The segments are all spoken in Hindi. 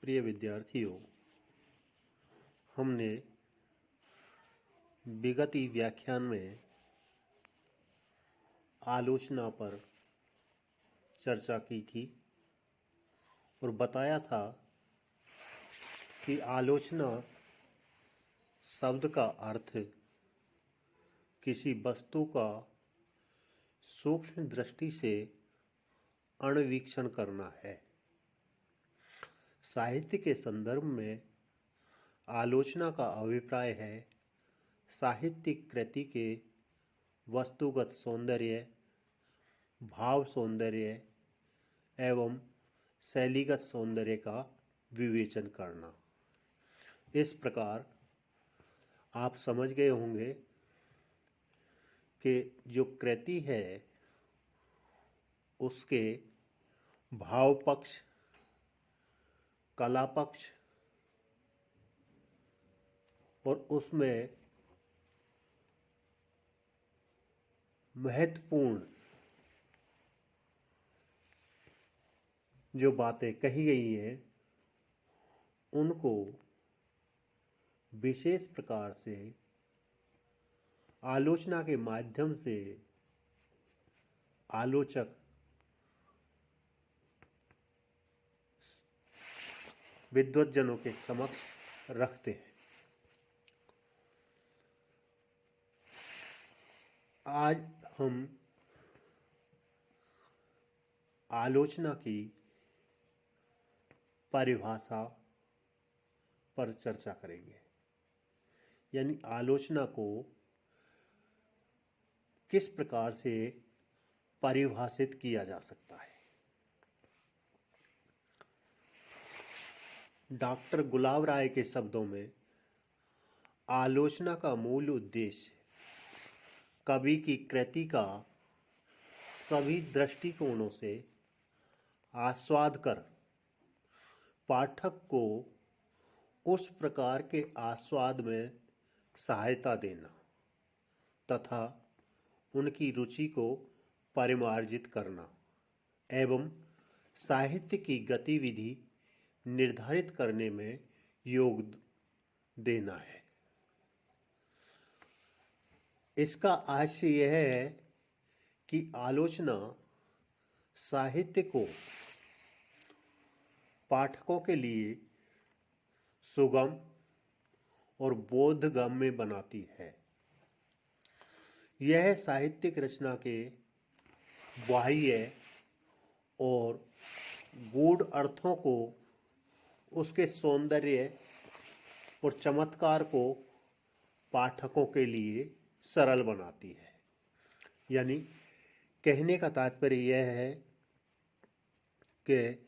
प्रिय विद्यार्थियों, हमने विगत व्याख्यान में आलोचना पर चर्चा की थी और बताया था कि आलोचना शब्द का अर्थ किसी वस्तु का सूक्ष्म दृष्टि से अन्वेषण करना है। साहित्य के संदर्भ में आलोचना का अभिप्राय है साहित्यिक कृति के वस्तुगत सौंदर्य, भाव सौंदर्य एवं शैलीगत सौंदर्य का विवेचन करना। इस प्रकार आप समझ गए होंगे कि जो कृति है उसके भाव पक्ष, कला पक्ष और उसमें महत्वपूर्ण जो बातें कही गई हैं उनको विशेष प्रकार से आलोचना के माध्यम से आलोचक विद्वज्जनों के समक्ष रखते हैं। आज हम आलोचना की परिभाषा पर चर्चा करेंगे, यानी आलोचना को किस प्रकार से परिभाषित किया जा सकता है। डॉक्टर गुलाब राय के शब्दों में आलोचना का मूल उद्देश्य कवि की कृति का सभी दृष्टिकोणों से आस्वाद कर पाठक को उस प्रकार के आस्वाद में सहायता देना तथा उनकी रुचि को परिमार्जित करना एवं साहित्य की गतिविधि निर्धारित करने में योग देना है। इसका आशय यह है कि आलोचना साहित्य को पाठकों के लिए सुगम और बोधगम्य बनाती है। यह साहित्यिक रचना के बाह्य और गूढ़ अर्थों को, उसके सौंदर्य और चमत्कार को पाठकों के लिए सरल बनाती है। यानी कहने का तात्पर्य यह है कि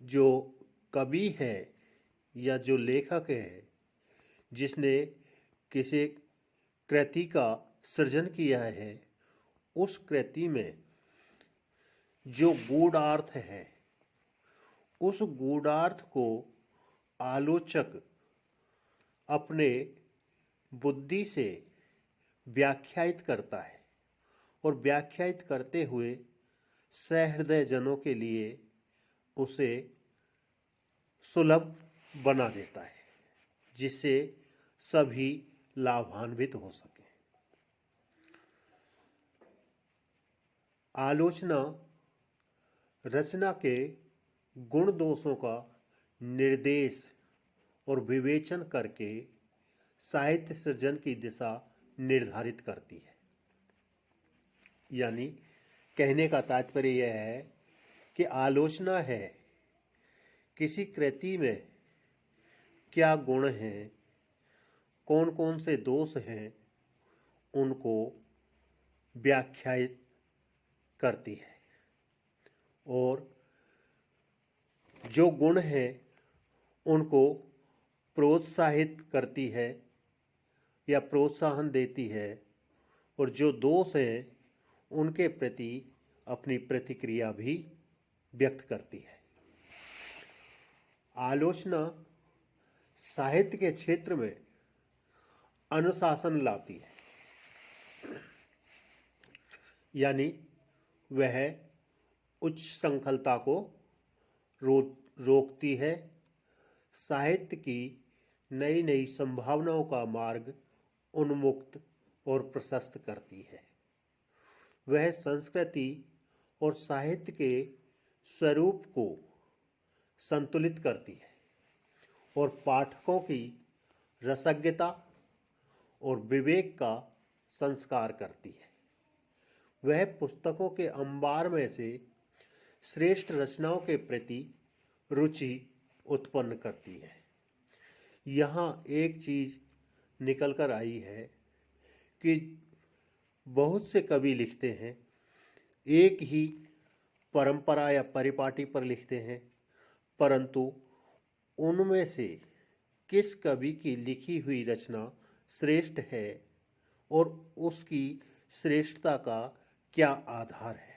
जो कवि है या जो लेखक है जिसने किसी कृति का सृजन किया है, उस कृति में जो गूढ़ार्थ है उस गूढ़ार्थ को आलोचक अपने बुद्धि से व्याख्यायित करता है और व्याख्यायित करते हुए सहृदय जनों के लिए उसे सुलभ बना देता है, जिससे सभी लाभान्वित हो सके। आलोचना रचना के गुण दोषों का निर्देश और विवेचन करके साहित्य सृजन की दिशा निर्धारित करती है। यानी कहने का तात्पर्य यह है कि आलोचना है किसी कृति में क्या गुण हैं, कौन कौन से दोष हैं, उनको व्याख्यायित करती है और जो गुण हैं उनको प्रोत्साहित करती है या प्रोत्साहन देती है और जो दोष हैं उनके प्रति अपनी प्रतिक्रिया भी व्यक्त करती है। आलोचना साहित्य के क्षेत्र में अनुशासन लाती है, यानी वह उच्च श्रृंखलता को रोकती है, साहित्य की नई नई संभावनाओं का मार्ग उन्मुक्त और प्रशस्त करती है। वह संस्कृति और साहित्य के स्वरूप को संतुलित करती है और पाठकों की रसज्ञता और विवेक का संस्कार करती है। वह पुस्तकों के अंबार में से श्रेष्ठ रचनाओं के प्रति रुचि उत्पन्न करती है। यहाँ एक चीज निकल कर आई है कि बहुत से कवि लिखते हैं, एक ही परंपरा या परिपाटी पर लिखते हैं, परंतु उनमें से किस कवि की लिखी हुई रचना श्रेष्ठ है और उसकी श्रेष्ठता का क्या आधार है।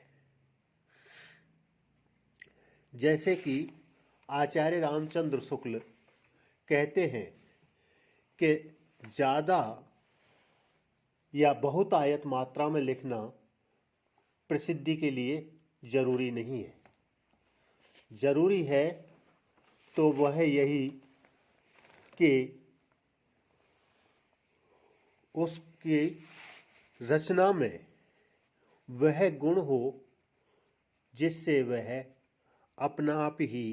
जैसे कि आचार्य रामचंद्र शुक्ल कहते हैं कि ज़्यादा या बहुत आयत मात्रा में लिखना प्रसिद्धि के लिए जरूरी नहीं है। जरूरी है तो वह यही कि उसकी रचना में वह गुण हो जिससे वह अपना आप ही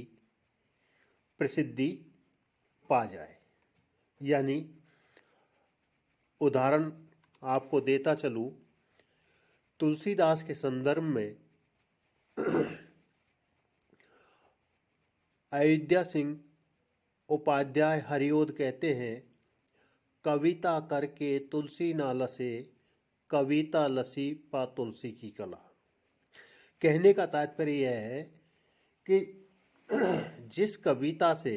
प्रसिद्धि पा जाए। यानी उदाहरण आपको देता चलूं, तुलसीदास के संदर्भ में अयोध्या सिंह उपाध्याय हरिओद कहते हैं, कविता करके तुलसी ना लसे, कविता लसी पा तुलसी की कला। कहने का तात्पर्य यह है कि जिस कविता से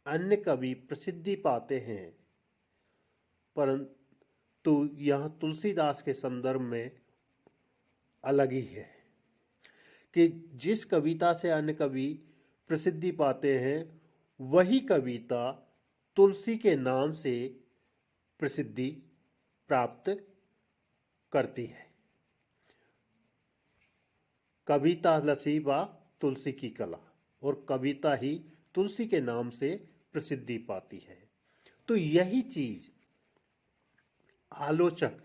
अन्य कवि प्रसिद्धि पाते हैं, परंतु यहाँ तुलसीदास के संदर्भ में अलग ही है कि जिस कविता से अन्य कवि प्रसिद्धि पाते हैं वही कविता तुलसी के नाम से प्रसिद्धि प्राप्त करती है। कविता लसीबा तुलसी की कला, और कविता ही तुलसी के नाम से प्रसिद्धि पाती है। तो यही चीज आलोचक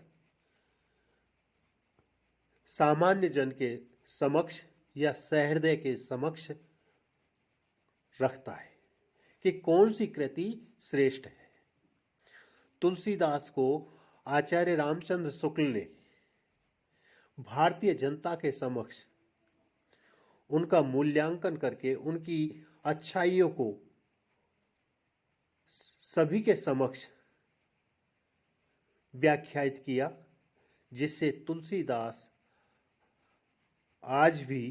सामान्य जन के समक्ष या सहृदय के समक्ष रखता है कि कौन सी कृति श्रेष्ठ है। तुलसीदास को आचार्य रामचंद्र शुक्ल ने भारतीय जनता के समक्ष उनका मूल्यांकन करके उनकी अच्छाइयों को सभी के समक्ष व्याख्यायित किया, जिससे तुलसीदास आज भी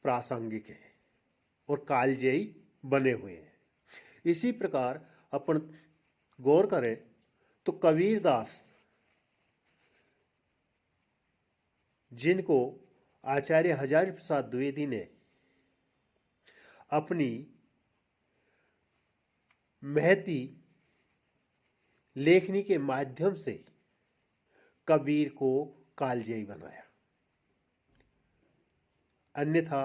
प्रासंगिक है और कालजयी बने हुए हैं। इसी प्रकार अपन गौर करें तो कबीरदास, जिनको आचार्य हजारी प्रसाद द्विवेदी ने अपनी महती लेखनी के माध्यम से कबीर को कालजयी बनाया, अन्यथा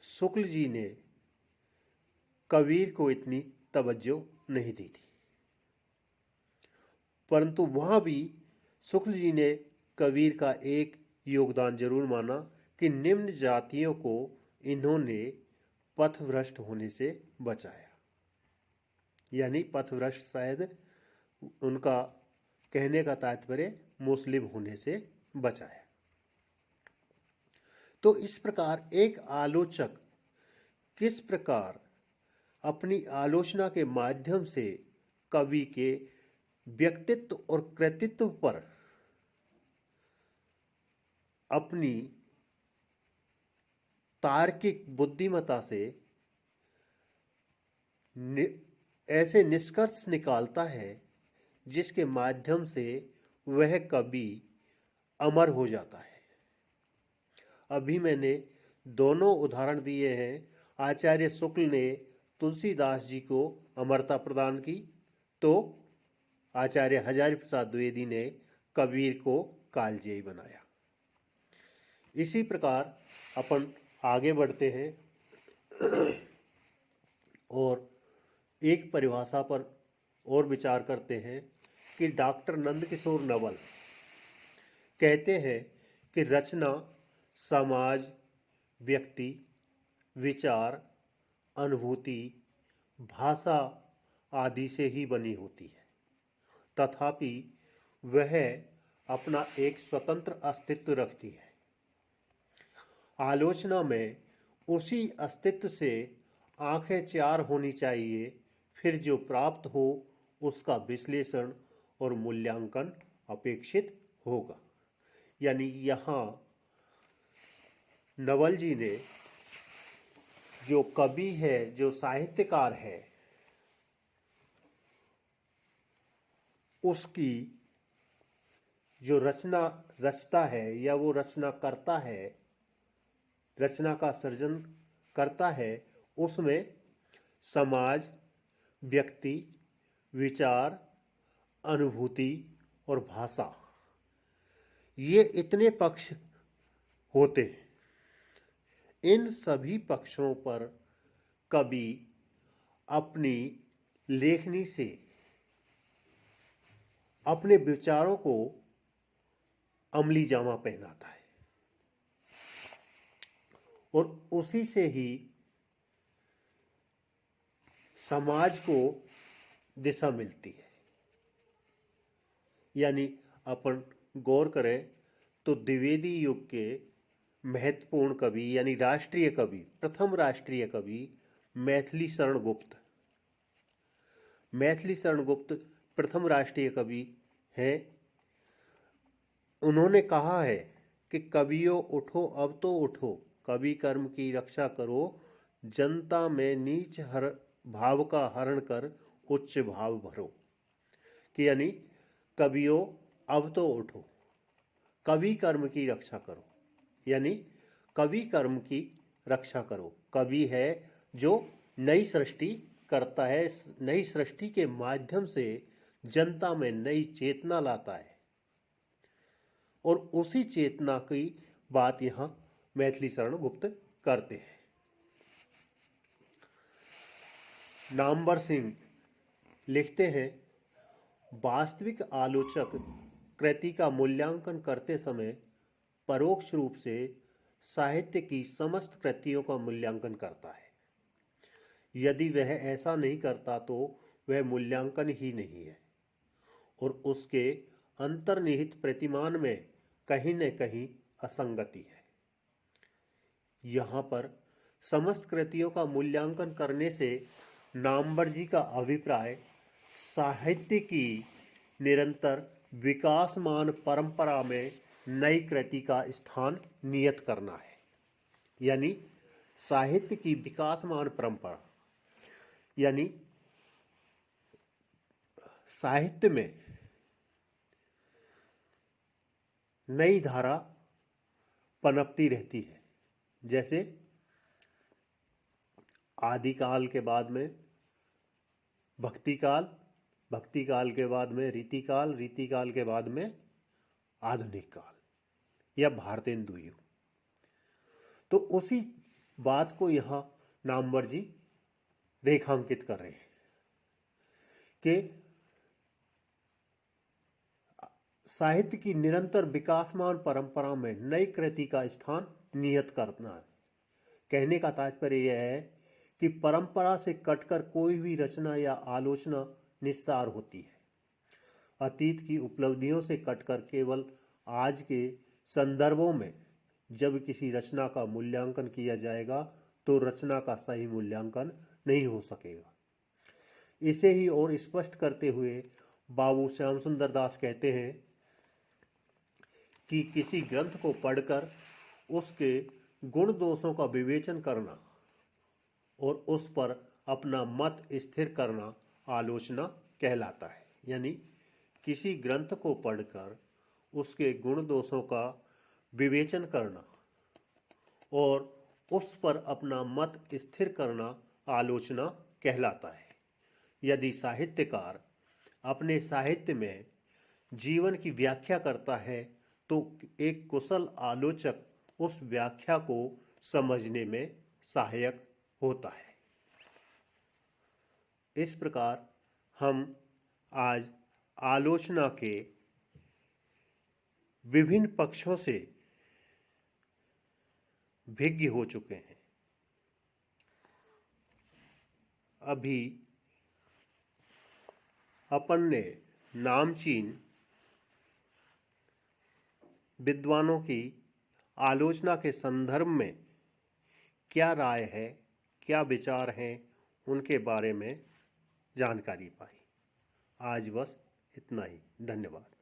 शुक्ल जी ने कबीर को इतनी तवज्जो नहीं दी थी। परंतु वहां भी शुक्ल जी ने कबीर का एक योगदान जरूर माना कि निम्न जातियों को इन्होंने पथभ्रष्ट होने से बचाया। यानी पथभ्रष्ट शायद उनका कहने का तात्पर्य मुस्लिम होने से बचाया। तो इस प्रकार एक आलोचक किस प्रकार अपनी आलोचना के माध्यम से कवि के व्यक्तित्व और कृतित्व पर अपनी तार्किक बुद्धिमत्ता से ऐसे निष्कर्ष निकालता है जिसके माध्यम से वह कवि अमर हो जाता है। अभी मैंने दोनों उदाहरण दिए हैं। आचार्य शुक्ल ने तुलसीदास जी को अमरता प्रदान की, तो आचार्य हजारी प्रसाद द्विवेदी ने कबीर को कालजयी बनाया। इसी प्रकार अपन आगे बढ़ते हैं। और एक परिभाषा पर और विचार करते हैं कि डॉक्टर नंदकिशोर नवल कहते हैं कि रचना समाज, व्यक्ति, विचार, अनुभूति, भाषा आदि से ही बनी होती है, तथापि वह अपना एक स्वतंत्र अस्तित्व रखती है। आलोचना में उसी अस्तित्व से आंखें चार होनी चाहिए, फिर जो प्राप्त हो उसका विश्लेषण और मूल्यांकन अपेक्षित होगा। यानी यहाँ नवल जी ने जो कवि है, जो साहित्यकार है, उसकी जो रचना रचता है या वो रचना करता है, रचना का सृजन करता है, उसमें समाज, व्यक्ति, विचार, अनुभूति और भाषा, ये इतने पक्ष होते हैं। इन सभी पक्षों पर कवि अपनी लेखनी से अपने विचारों को अमली जामा पहनाता है और उसी से ही समाज को दिशा मिलती है। यानी अपन गौर करें तो द्विवेदी युग के महत्वपूर्ण कवि यानी राष्ट्रीय कवि, प्रथम राष्ट्रीय कवि मैथिली शरण गुप्त, मैथिली शरण गुप्त प्रथम राष्ट्रीय कवि हैं। उन्होंने कहा है कि कवियों उठो अब तो उठो, कवि कर्म की रक्षा करो, जनता में नीच भाव का हरण कर उच्च भाव भरो। कि यानी कवियों अब तो उठो, कवि कर्म की रक्षा करो, यानी कवि कर्म की रक्षा करो। कवि है जो नई सृष्टि करता है, नई सृष्टि के माध्यम से जनता में नई चेतना लाता है और उसी चेतना की बात यहाँ मैथिली शरण गुप्त करते हैं। नामवर सिंह लिखते हैं, वास्तविक आलोचक कृति का मूल्यांकन करते समय परोक्ष रूप से साहित्य की समस्त कृतियों का मूल्यांकन करता है। यदि वह ऐसा नहीं करता तो वह मूल्यांकन ही नहीं है और उसके अंतर्निहित प्रतिमान में कहीं न कहीं असंगति है। यहाँ पर समस्त कृतियों का मूल्यांकन करने से नामवर जी का अभिप्राय साहित्य की निरंतर विकासमान परंपरा में नई कृति का स्थान नियत करना है। यानी साहित्य की विकासमान परंपरा, यानी साहित्य में नई धारा पनपती रहती है। जैसे आदिकाल के बाद में भक्तिकाल, भक्तिकाल के बाद में रीतिकाल, रीतिकाल के बाद में आधुनिक काल या भारतेंदु युग। तो उसी बात को यहाँ नामवर जी रेखांकित कर रहे हैं कि साहित्य की निरंतर विकासमान परंपरा में नई कृति का स्थान नियत करना है। कहने का तात्पर्य यह है कि परंपरा से कटकर कोई भी रचना या आलोचना निस्सार होती है। अतीत की उपलब्धियों से कटकर केवल आज के संदर्भों में जब किसी रचना का मूल्यांकन किया जाएगा तो रचना का सही मूल्यांकन नहीं हो सकेगा। इसे ही और स्पष्ट करते हुए बाबू श्याम सुंदर दास कहते हैं कि किसी ग्रंथ को पढ़कर उसके गुण दोषों का विवेचन करना और उस पर अपना मत स्थिर करना आलोचना कहलाता है। यानी किसी ग्रंथ को पढ़कर उसके गुण दोषों का विवेचन करना और उस पर अपना मत स्थिर करना आलोचना कहलाता है। यदि साहित्यकार अपने साहित्य में जीवन की व्याख्या करता है तो एक कुशल आलोचक उस व्याख्या को समझने में सहायक होता है। इस प्रकार हम आज आलोचना के विभिन्न पक्षों से भिज्ञ हो चुके हैं। अभी अपन ने नामचीन विद्वानों की आलोचना के संदर्भ में क्या राय है, क्या विचार हैं, उनके बारे में जानकारी पाई। आज बस इतना ही। धन्यवाद।